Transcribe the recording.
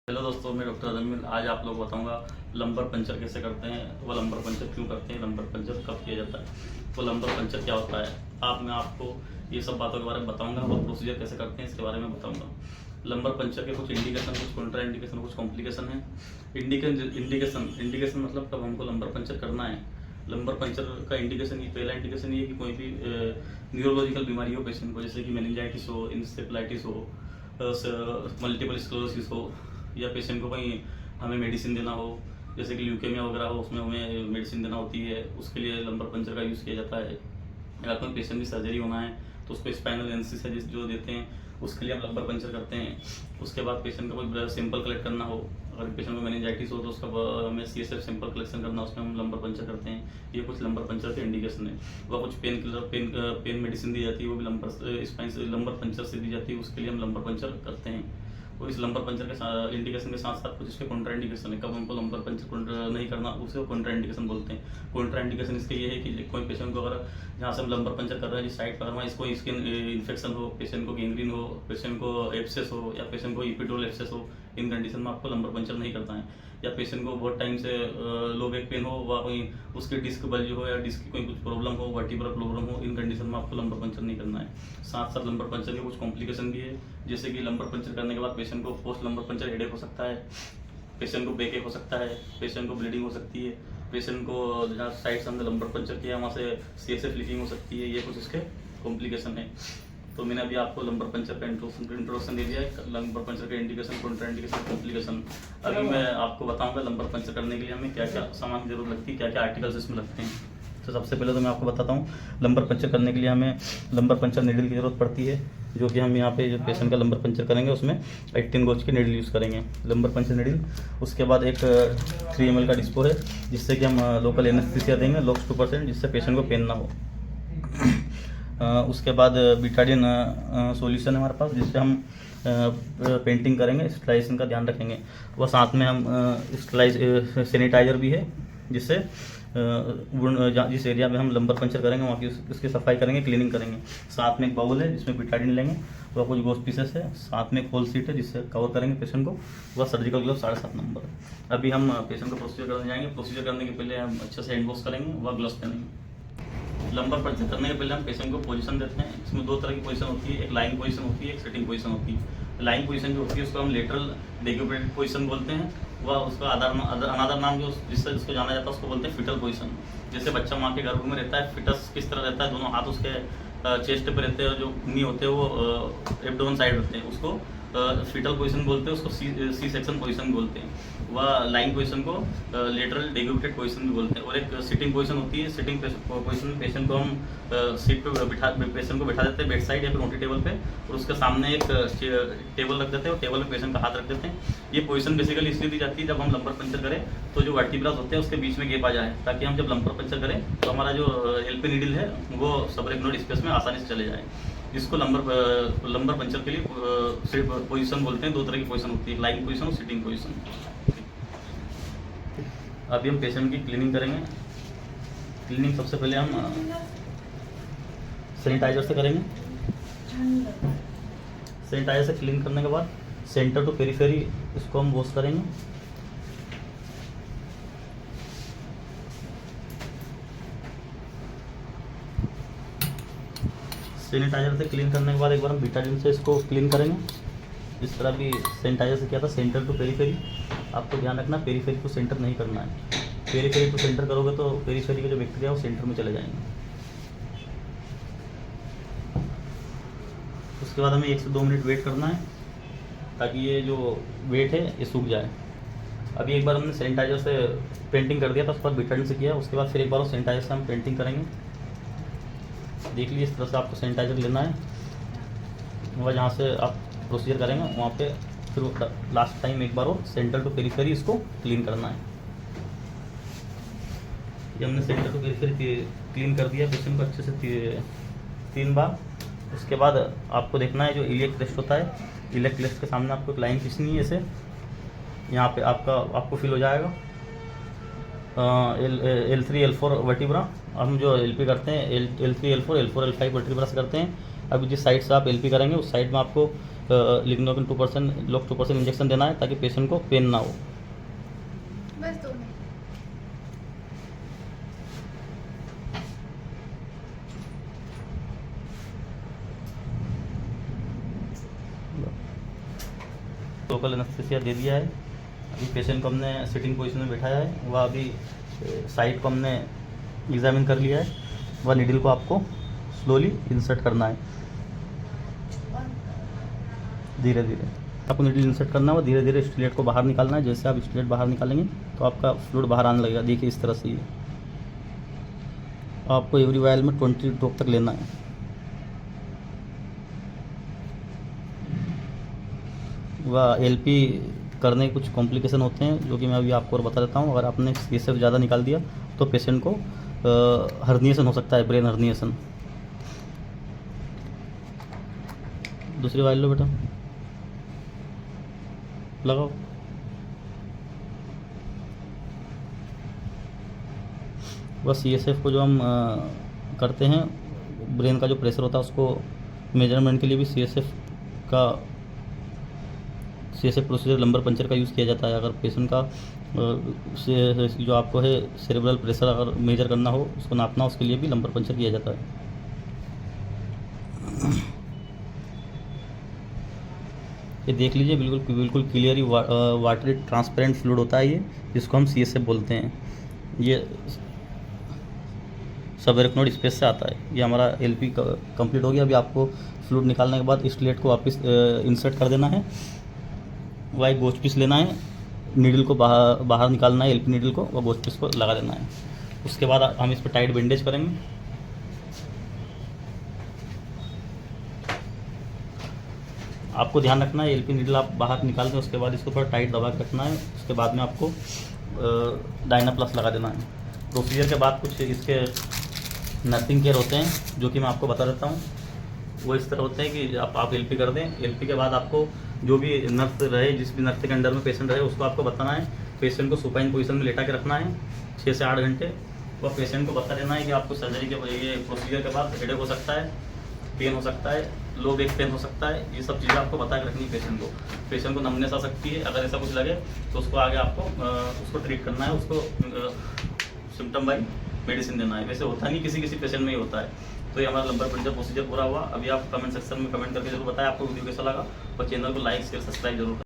Hello दोस्तों, मैं doctor अजमिल। आज आप लोग बताऊंगा लंबर पंचर कैसे करते हैं, वो लंबर पंचर क्यों करते हैं, लंबर पंचर कब किया जाता है, वो लंबर पंचर क्या होता है। मैं आपको ये सब बातों के बारे में बताऊंगा और प्रोसीजर कैसे करते हैं इसके बारे में बताऊंगा। लंबर पंचर के कुछ इंडिकेशन, कुछ कॉन्ट्रा इंडिकेशन, कुछ कॉम्प्लिकेशन है। इंडिकेशन मतलब कब हमको लंबर पंचर करना है। लंबर पंचर का इंडिकेशन, ये पहला इंडिकेशन ये है कि कोई भी न्यूरोलॉजिकल बीमारी हो पेशेंट को, जैसे कि मेनिंजाइटिस हो, इंसेफ्लाइटिस हो, मल्टीपल स्क्लेरोसिस हो, या पेशेंट को कहीं हमें मेडिसिन देना हो, जैसे कि ल्यूकेमिया वगैरह हो, उसमें हमें मेडिसिन देना होती है, उसके लिए लंबर पंचर का यूज़ किया जाता है। अगर कोई पेशेंट की सर्जरी होना है तो उसको स्पाइनल एनेस्थीसिया जो देते हैं उसके लिए हम लंबर पंचर करते हैं। उसके बाद पेशेंट का कोई सैंपल कलेक्ट करना हो, अगर पेशेंट को मेनिंजाइटिस हो तो उसका हमें CSF सैंपल कलेक्शन करना, उसमें हम लंबर पंचर करते हैं। ये कुछ लंबर पंचर के इंडिकेशन है। वह कुछ पेन किलर, पेन मेडिसिन दी जाती है, वो भी लंबर पंचर से दी जाती है, उसके लिए हम लंबर पंचर करते हैं। और इस लंबर पंचर के इंडिकेशन के साथ साथ कुछ इसके कॉन्ट्रा इंडिकेशन है। कब हमको लंबर पंचर नहीं करना, उसे कॉन्ट्रा इंडिकेशन बोलते हैं। कॉन्ट्रा इंडिकेशन इसके ये है कि कोई पेशेंट को अगर जहाँ से हम लंबर पंचर कर रहे हैं जिस साइड पर हमारा इसको स्किन इन्फेक्शन हो, पेशेंट को गैंग्रीन हो, पेशेंट को एब्सेस हो, या पेशेंट को इपिड्यूरल एब्सेस हो, इन कंडीशन में आपको लंबर पंचर नहीं करना है। या पेशेंट को बहुत टाइम से लो बैक पेन हो, व कोई उसकी डिस्क बल्ज हो, या डिस्क की कोई कुछ प्रॉब्लम हो, वर्टिब्रल प्रॉब्लम हो, इन कंडीशन में आपको लंबर पंचर नहीं करना है। साथ साथ लंबर पंचर के कुछ कॉम्प्लिकेशन भी है, जैसे कि लंबर पंचर करने के बाद पेशेंट को पोस्ट लंबर पंचर हेडेक हो सकता है, पेशेंट को बैक हो सकता है, पेशेंट को ब्लीडिंग हो सकती है, पेशेंट को जहाँ साइड से हमने लंबर पंचर किया वहाँ से CSF लीकिंग हो सकती है। ये कुछ इसके कॉम्प्लिकेशन है। तो मैंने अभी आपको लंबर पंचर का इंट्रोडक्शन दे दिया है, लंबर पंचर के इंडिकेशन, कॉन्ट्रा इंडिकेशन, कॉम्प्लिकेशन। अभी मैं आपको बताऊंगा लंबर पंचर करने के लिए हमें क्या क्या सामान की जरूरत लगती है, क्या क्या आर्टिकल्स इसमें लगते हैं। तो सबसे पहले तो मैं आपको बताता हूँ, लंबर पंचर करने के लिए हमें लंबर पंचर नीडल की जरूरत पड़ती है, जो कि हम यहाँ पे जो पेशेंट का लंबर पंचर करेंगे उसमें 18 गॉज की नीडल यूज़ करेंगे, लंबर पंचर नीडल। उसके बाद एक 3 ml का डिस्पो है, जिससे कि हम लोकल एनेस्थीसिया देंगे, लॉक्स 2%, जिससे पेशेंट को पेन ना हो। उसके बाद बीटाडिन सॉल्यूशन है हमारे पास, जिससे हम पेंटिंग करेंगे, स्टरलाइजेशन का ध्यान रखेंगे। वह साथ में हम सैनिटाइजर भी है, जिससे जिस एरिया में हम लंबर पंचर करेंगे वहाँ की उसकी सफाई करेंगे, क्लीनिंग करेंगे। साथ में एक बाउल है जिसमें बीटाडिन लेंगे, वह कुछ गोस्ट पीसेस है, साथ में एक होल सीट है जिससे कवर करेंगे पेशेंट को। वह सर्जिकल ग्लव 7.5 नंबर। अभी हम पेशेंट को प्रोसीजर करने जाएंगे। प्रोसीजर करने के पहले हम अच्छे से हैंड वॉश करेंगे, वह ग्लव्स पहनेंगे। लंबर पंचर करने के पहले हम पेशेंट को पोजीशन देते हैं। इसमें 2 तरह की पोजीशन होती है, एक लाइंग पोजीशन होती है, एक सिटिंग पोजीशन होती है। लाइंग पोजीशन जो होती है उसको हम लेटरल डेक्यूपेटेड पोजीशन बोलते हैं। वह उसका अनादर नाम जो जिससे उसको जाना जाता है उसको बोलते हैं फिटल पोजीशन। जैसे बच्चा माँ के गर्भ में रहता है, फिटस किस तरह रहता है, दोनों हाथ उसके चेस्ट पे रहते हैं, और जो नी होते हैं वो एब्डोमेन साइड होते हैं, उसको फीटल पोजीशन बोलते हैं, उसको सी सेक्शन पोजीशन बोलते हैं। वह लाइंग पोजीशन को लेटरल डेक्यूपेटेड पोजीशन भी बोलते हैं। और एक सिटिंग पोजीशन होती है। सिटिंग पोजीशन में पेशेंट को हम सीट पे पेशेंट को बैठा देते हैं, बेड साइड या फिर मोटी टेबल पे, और उसके सामने एक टेबल रख देते हैं, और टेबल पे पेशेंट का हाथ रख देते हैं। ये पोजीशन बेसिकली इसलिए दी जाती है जब हम लंबर पंचर करें तो जो वर्टिब्रास होते हैं उसके बीच में गैप आ जाए, ताकि हम जब लंबर पंचर करें तो हमारा जो LP नीडल है वो सबरेक्नोइड स्पेस में आसानी से चले जाए। इसको लंबर पंचर के लिए पोजीशन बोलते हैं। 2 तरह की पोजीशन होती है, लाइंग पोजीशन और सिटिंग पोजीशन। अभी हम पेशेंट की क्लीनिंग करेंगे। क्लीनिंग सबसे पहले हम सैनिटाइजर से करेंगे। सैनिटाइजर से क्लीन करने के बाद सेंटर टू पेरिफेरी इसको हम वॉश करेंगे। सैनिटाइजर से क्लीन करने के बाद एक बार हम बीटाडिन से इसको क्लीन करेंगे, जिस तरह भी सैनिटाइजर से किया था। सेंटर टू पेरिफेरी, आपको ध्यान रखना पेरिफेरी टू सेंटर नहीं करना है। पेरिफेरी टू सेंटर करोगे तो पेरिफेरी के जो बैक्टीरिया वो सेंटर में चले जाएंगे। उसके बाद हमें 1 से 2 मिनट वेट करना है, ताकि ये जो वेट है ये सूख जाए। अभी एक बार हमने सैनिटाइजर से पेंटिंग कर दिया था, उस पर बीटाडिन से किया। उसके बाद फिर एक बार वो सैनिटाइजर से हम पेंटिंग करेंगे। देख लीजिए, इस तरह से आपको सैनिटाइजर लेना है, वह जहाँ से आप प्रोसीजर करेंगे वहाँ पे फिर लास्ट टाइम एक बार वो सेंटर टू पेरिफेरी इसको क्लीन करना है। ये हमने सेंटर टू पेरिफेरी क्लीन कर दिया पेशेंट को अच्छे से 3 बार। उसके बाद आपको देखना है जो इलियक क्रेस्ट होता है, इलियक क्रेस्ट के सामने आपको एक लाइन खींचनी है ऐसे, यहाँ पे आपको फील हो जाएगा L3 L4 वर्टिब्रा। हम जो LP करते हैं L3 L4 L4 L5 vertebra से करते हैं। अभी जिस साइड से आप LP करेंगे उस साइड में आपको लिग्नोकेन 2% लोग 2% इंजेक्शन देना है ताकि पेशेंट को पेन ना हो। बस 2 मिनट। लोकल एनेस्थीसिया दे दिया है। अभी पेशेंट को हमने सिटिंग पोजीशन में बैठाया है। वह अभी साइड को हमने एग्जामिन कर लिया है। वह नीडल को आपको स्लोली इंसर्ट करना है, धीरे धीरे आपको नीडल इंसर्ट करना है। धीरे धीरे स्टिलेट को बाहर निकालना है। जैसे आप स्टिलेट बाहर निकालेंगे तो आपका फ्लूइड बाहर आने लगेगा। देखिए इस तरह से ये आपको एवरी वायल में 20 ड्रॉप तक लेना है। वह एलपी करने के कुछ कॉम्प्लिकेशन होते हैं जो कि मैं अभी आपको और बता देता हूँ। अगर आपने सीएसएफ ज़्यादा निकाल दिया तो पेशेंट को हर्निएशन हो सकता है, ब्रेन हर्निएशन। दूसरी वायल लो बेटा, लगाओ। बस सीएसएफ को जो हम करते हैं, ब्रेन का जो प्रेशर होता है उसको मेजरमेंट के लिए भी सीएसएफ प्रोसीजर लंबर पंचर का यूज़ किया जाता है। अगर पेशेंट का जो आपको है सेरेब्रल प्रेशर अगर मेजर करना हो, उसको नापना हो, उसके लिए भी लंबर पंचर किया जाता है। ये देख लीजिए, बिल्कुल क्लियर वाटरी ट्रांसपेरेंट फ्लूइड होता है ये, जिसको हम सीएसएफ बोलते हैं। ये सबएरेक्नोइड स्पेस से आता है। ये हमारा एलपी कंप्लीट हो गया। अभी आपको फ्लूइड निकालने के बाद स्टिलेट को वापस इंसर्ट कर देना है। वह एक गोच पीस लेना है, नीडल को बाहर निकालना है, एलपी नीडल को, वह गोच पीस को लगा देना है। उसके बाद हम इस पर टाइट बैंडेज करेंगे। आपको ध्यान रखना है एलपी नीडल आप बाहर निकाल दें, उसके बाद इसको थोड़ा टाइट दबा के रखना है। उसके बाद में आपको डायनाप्लस लगा देना है। प्रोसीजर के बाद कुछ इसके नर्सिंग केयर होते हैं जो कि मैं आपको बता देता हूँ। वो इस तरह होते हैं कि आप एलपी कर दें। एलपी के बाद आपको जो भी नर्स रहे, जिस भी नर्स के अंडर में पेशेंट रहे, उसको आपको बताना है। पेशेंट को सुपाइन पोजीशन में लेटा के रखना है 6 से 8 घंटे। और पेशेंट को बता देना है कि आपको सर्जरी के ये प्रोसीजर के बाद हेडेक हो सकता है, पेन हो सकता है, लो बैक पेन हो सकता है। ये सब चीज़ें आपको बता के रखनी है पेशेंट को। पेशेंट को नमनेस आ सकती है, अगर ऐसा कुछ लगे तो उसको आगे आपको उसको ट्रीट करना है, उसको सिम्टम बाई मेडिसिन देना है। वैसे होता नहीं, किसी पेशेंट में ही होता है। तो ये हमारा लंबर पंचर प्रोसीजर पूरा हुआ। अभी आप कमेंट सेक्शन में कमेंट करके जरूर बताएं आपको वीडियो कैसा लगा, और चैनल को लाइक शेयर सब्सक्राइब जरूर करें।